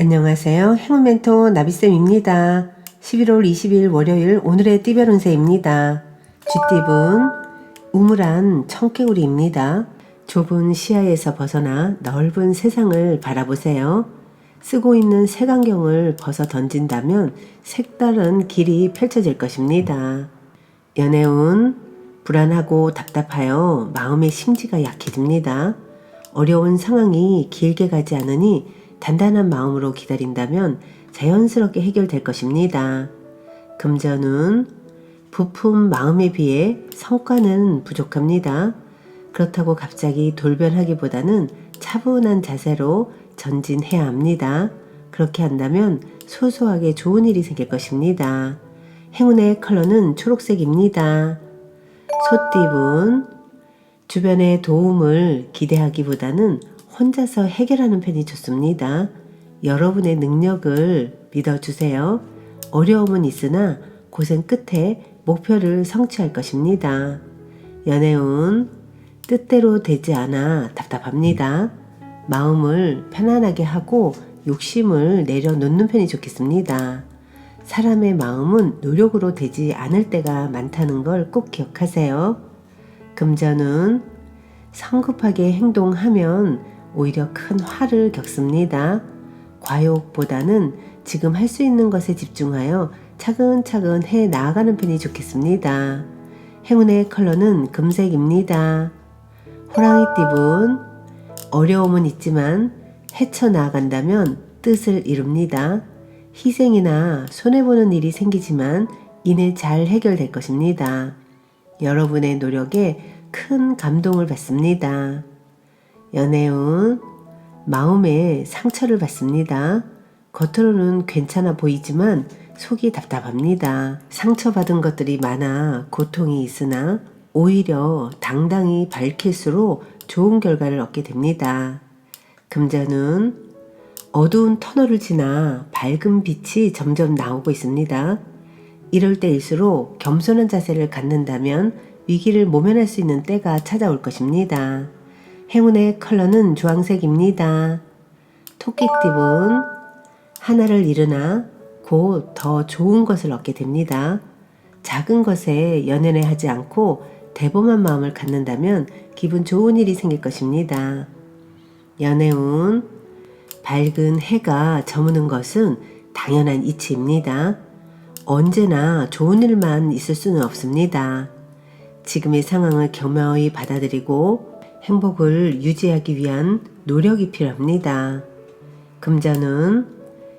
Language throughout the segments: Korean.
안녕하세요. 행운 멘토 나비쌤입니다. 11월 20일 월요일 오늘의 띠별 운세입니다. 쥐띠분 우물안 청개구리입니다. 좁은 시야에서 벗어나 넓은 세상을 바라보세요. 쓰고 있는 색안경을 벗어 던진다면 색다른 길이 펼쳐질 것입니다. 연애운 불안하고 답답하여 마음의 심지가 약해집니다. 어려운 상황이 길게 가지 않으니 단단한 마음으로 기다린다면 자연스럽게 해결될 것입니다. 금전운 부푼 마음에 비해 성과는 부족합니다. 그렇다고 갑자기 돌변하기보다는 차분한 자세로 전진해야 합니다. 그렇게 한다면 소소하게 좋은 일이 생길 것입니다. 행운의 컬러는 초록색입니다. 소띠분 주변의 도움을 기대하기보다는 혼자서 해결하는 편이 좋습니다. 여러분의 능력을 믿어주세요. 어려움은 있으나 고생 끝에 목표를 성취할 것입니다. 연애운 뜻대로 되지 않아 답답합니다. 마음을 편안하게 하고 욕심을 내려놓는 편이 좋겠습니다. 사람의 마음은 노력으로 되지 않을 때가 많다는 걸 꼭 기억하세요. 금전운 성급하게 행동하면 오히려 큰 화를 겪습니다. 과욕보다는 지금 할 수 있는 것에 집중하여 차근차근 해 나아가는 편이 좋겠습니다. 행운의 컬러는 금색입니다. 호랑이띠분 어려움은 있지만 헤쳐나간다면 뜻을 이룹니다. 희생이나 손해보는 일이 생기지만 이내 잘 해결될 것입니다. 여러분의 노력에 큰 감동을 받습니다. 연애운 마음에 상처를 받습니다. 겉으로는 괜찮아 보이지만 속이 답답합니다. 상처받은 것들이 많아 고통이 있으나 오히려 당당히 밝힐수록 좋은 결과를 얻게 됩니다. 금전운 어두운 터널을 지나 밝은 빛이 점점 나오고 있습니다. 이럴 때일수록 겸손한 자세를 갖는다면 위기를 모면할 수 있는 때가 찾아올 것입니다. 행운의 컬러는 주황색입니다. 토끼띠분 하나를 잃으나 곧 더 좋은 것을 얻게 됩니다. 작은 것에 연연해하지 않고 대범한 마음을 갖는다면 기분 좋은 일이 생길 것입니다. 연애운 밝은 해가 저무는 것은 당연한 이치입니다. 언제나 좋은 일만 있을 수는 없습니다. 지금의 상황을 겸허히 받아들이고 행복을 유지하기 위한 노력이 필요합니다. 금전은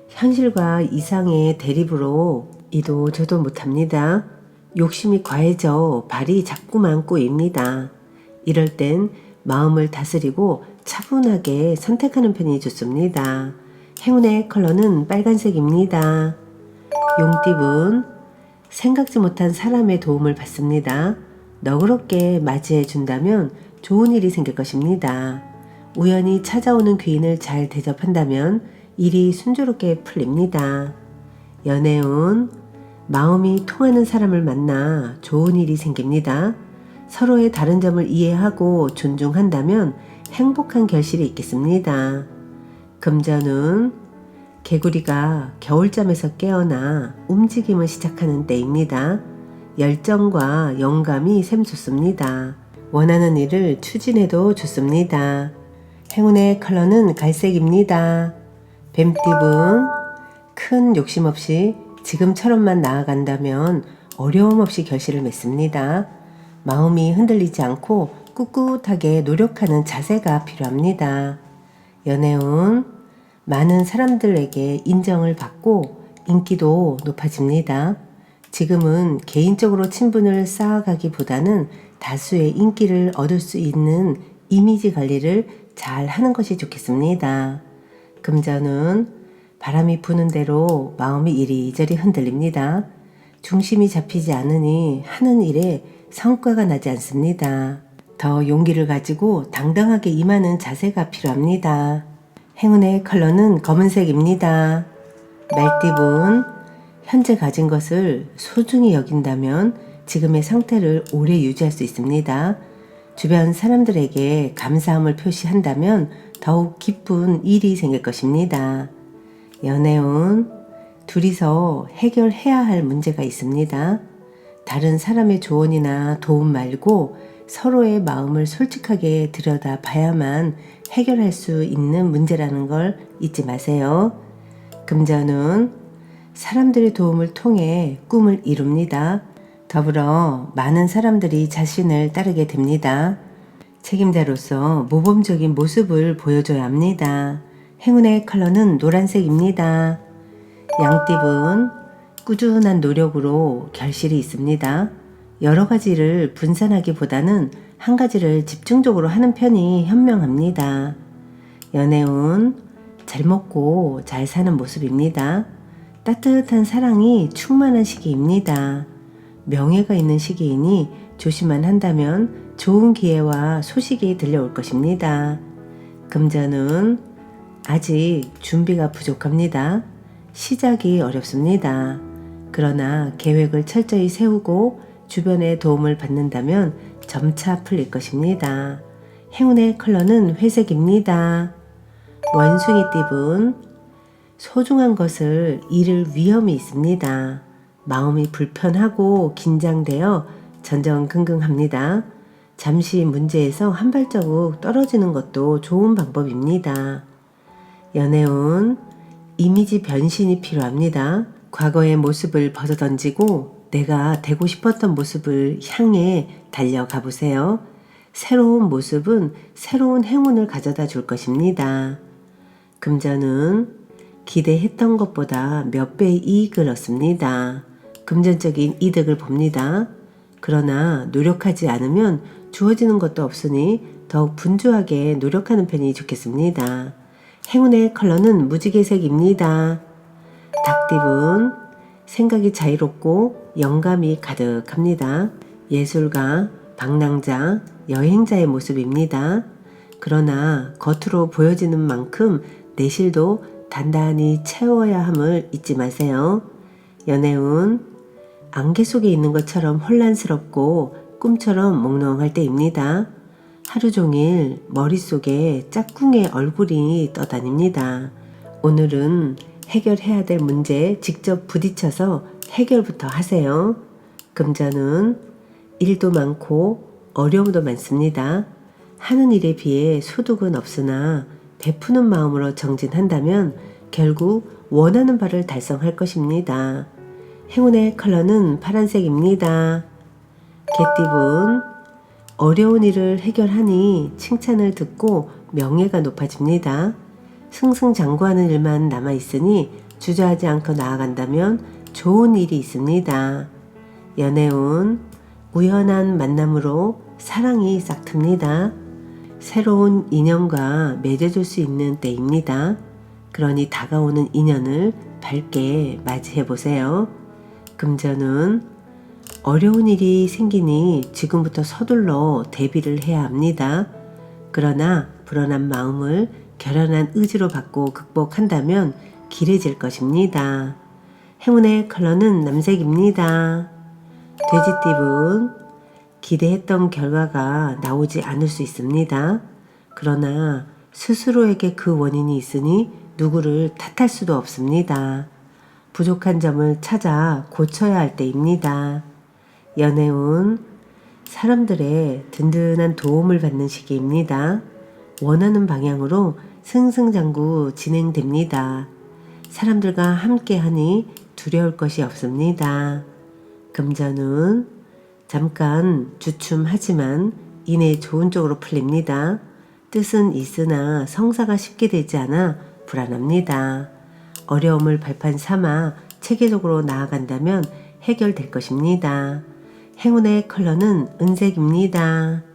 현실과 이상의 대립으로 이도 저도 못합니다. 욕심이 과해져 발이 자꾸만 꼬입니다. 이럴 땐 마음을 다스리고 차분하게 선택하는 편이 좋습니다. 행운의 컬러는 빨간색입니다. 용띠분 생각지 못한 사람의 도움을 받습니다. 너그럽게 맞이해 준다면 좋은 일이 생길 것입니다. 우연히 찾아오는 귀인을 잘 대접한다면 일이 순조롭게 풀립니다. 연애운 마음이 통하는 사람을 만나 좋은 일이 생깁니다. 서로의 다른 점을 이해하고 존중한다면 행복한 결실이 있겠습니다. 금전운 개구리가 겨울잠에서 깨어나 움직임을 시작하는 때입니다. 열정과 영감이 샘솟습니다. 원하는 일을 추진해도 좋습니다. 행운의 컬러는 갈색입니다. 뱀띠분 큰 욕심 없이 지금처럼만 나아간다면 어려움 없이 결실을 맺습니다. 마음이 흔들리지 않고 꿋꿋하게 노력하는 자세가 필요합니다. 연애운 많은 사람들에게 인정을 받고 인기도 높아집니다. 지금은 개인적으로 친분을 쌓아가기보다는 다수의 인기를 얻을 수 있는 이미지 관리를 잘 하는 것이 좋겠습니다. 금전은 바람이 부는 대로 마음이 이리저리 흔들립니다. 중심이 잡히지 않으니 하는 일에 성과가 나지 않습니다. 더 용기를 가지고 당당하게 임하는 자세가 필요합니다. 행운의 컬러는 검은색입니다. 말띠분 현재 가진 것을 소중히 여긴다면 지금의 상태를 오래 유지할 수 있습니다. 주변 사람들에게 감사함을 표시한다면 더욱 기쁜 일이 생길 것입니다. 연애운, 둘이서 해결해야 할 문제가 있습니다. 다른 사람의 조언이나 도움 말고 서로의 마음을 솔직하게 들여다봐야만 해결할 수 있는 문제라는 걸 잊지 마세요. 금전운, 사람들의 도움을 통해 꿈을 이룹니다. 더불어 많은 사람들이 자신을 따르게 됩니다. 책임자로서 모범적인 모습을 보여줘야 합니다. 행운의 컬러는 노란색입니다. 양띠분, 꾸준한 노력으로 결실이 있습니다. 여러 가지를 분산하기보다는 한 가지를 집중적으로 하는 편이 현명합니다. 연애운, 잘 먹고 잘 사는 모습입니다. 따뜻한 사랑이 충만한 시기입니다. 명예가 있는 시기이니 조심만 한다면 좋은 기회와 소식이 들려올 것입니다. 금전운, 아직 준비가 부족합니다. 시작이 어렵습니다. 그러나 계획을 철저히 세우고 주변의 도움을 받는다면 점차 풀릴 것입니다. 행운의 컬러는 회색입니다. 원숭이띠분, 소중한 것을 잃을 위험이 있습니다. 마음이 불편하고 긴장되어 전전긍긍합니다. 잠시 문제에서 한 발자국 떨어지는 것도 좋은 방법입니다. 연애운, 이미지 변신이 필요합니다. 과거의 모습을 벗어던지고 내가 되고 싶었던 모습을 향해 달려가 보세요. 새로운 모습은 새로운 행운을 가져다 줄 것입니다. 금전은 기대했던 것보다 몇 배의 이익을 얻습니다. 금전적인 이득을 봅니다. 그러나 노력하지 않으면 주어지는 것도 없으니 더욱 분주하게 노력하는 편이 좋겠습니다. 행운의 컬러는 무지개색입니다. 닭띠분, 생각이 자유롭고 영감이 가득합니다. 예술가, 방랑자, 여행자의 모습입니다. 그러나 겉으로 보여지는 만큼 내실도 단단히 채워야 함을 잊지 마세요. 연애운, 안개 속에 있는 것처럼 혼란스럽고 꿈처럼 몽롱할 때입니다. 하루 종일 머릿속에 짝꿍의 얼굴이 떠다닙니다. 오늘은 해결해야 될 문제에 직접 부딪혀서 해결부터 하세요. 금전은 일도 많고 어려움도 많습니다. 하는 일에 비해 소득은 없으나 베푸는 마음으로 정진한다면 결국 원하는 바를 달성할 것입니다. 행운의 컬러는 파란색입니다. 개띠분, 어려운 일을 해결하니 칭찬을 듣고 명예가 높아집니다. 승승장구하는 일만 남아있으니 주저하지 않고 나아간다면 좋은 일이 있습니다. 연애운, 우연한 만남으로 사랑이 싹틉니다. 새로운 인연과 맺어줄 수 있는 때입니다. 그러니 다가오는 인연을 밝게 맞이해보세요. 금전은 어려운 일이 생기니 지금부터 서둘러 대비를 해야 합니다. 그러나 불안한 마음을 결연한 의지로 받고 극복한다면 길해질 것입니다. 행운의 컬러는 남색입니다. 돼지띠분, 기대했던 결과가 나오지 않을 수 있습니다. 그러나 스스로에게 그 원인이 있으니 누구를 탓할 수도 없습니다. 부족한 점을 찾아 고쳐야 할 때입니다. 연애운, 사람들의 든든한 도움을 받는 시기입니다. 원하는 방향으로 승승장구 진행됩니다. 사람들과 함께하니 두려울 것이 없습니다. 금전운, 잠깐 주춤하지만 이내 좋은 쪽으로 풀립니다. 뜻은 있으나 성사가 쉽게 되지 않아 불안합니다. 어려움을 발판 삼아 체계적으로 나아간다면 해결될 것입니다. 행운의 컬러는 은색입니다.